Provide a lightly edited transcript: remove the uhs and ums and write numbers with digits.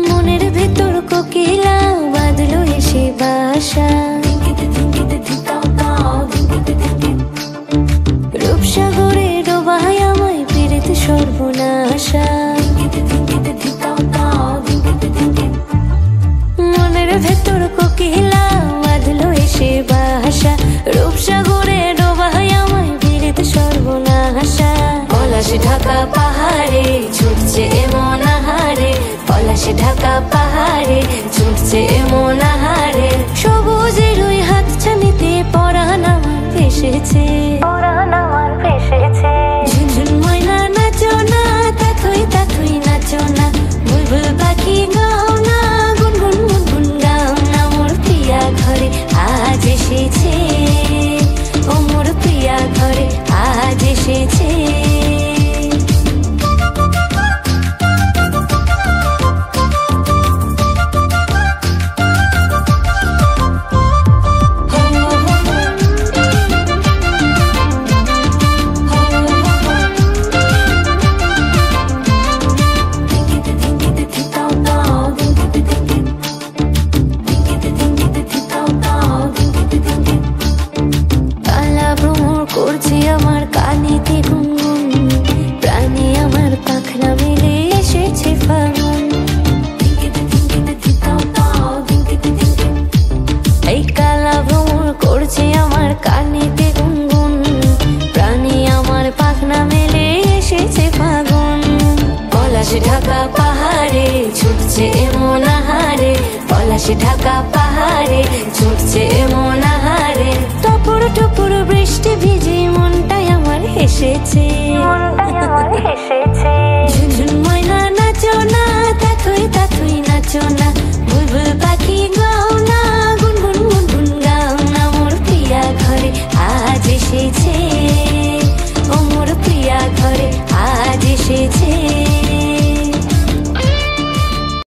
মনের ভেতর কোকিলা বাঁধলো এসে বাসা, রূপসাগরে ডোবায় আমায় ফিরেতে সর্বনাশা। মনের ভেতর কোকিলা বাঁধলো এসে বাসা, রূপসাগরে ডোবায় আমায় ফিরেতে সর্বনাশা। পলাশ ঢাকা পাহাড়ে ছুটছে এমন আহারে, পলাশ ঢাকা পাহাড়ে ছুটছে এমন আহারে। সবুজের ওই হাত ছানিতে পরাণ আমার ভেসেছে, পরাণ আমার ভেসেছে। ঝুনঝুন ময়না নাচো না, তাথই তাথই নাচো না, বুলবুল পাখি গাও না, গুনগুন গুনগুন গাও না। মোর প্রিয়া ঘরে আজ এসেছে, ও মোর প্রিয়া ঘরে আজ এসেছে। করছে আমার কানেতে গুনগুন, প্রাণে আমার পাখনা মেলে এসেছে ফাগুন। এই কালা ভ্রমর করছে আমার কানেতে গুনগুন, প্রাণে আমার পাখনা মেলে এসেছে ফাগুন। পলাশ ঢাকা পাহাড়ে ছুটছে এমন আহারে, পলাশ ঢাকা পাহাড়ে ছুটছে এমন আহারে।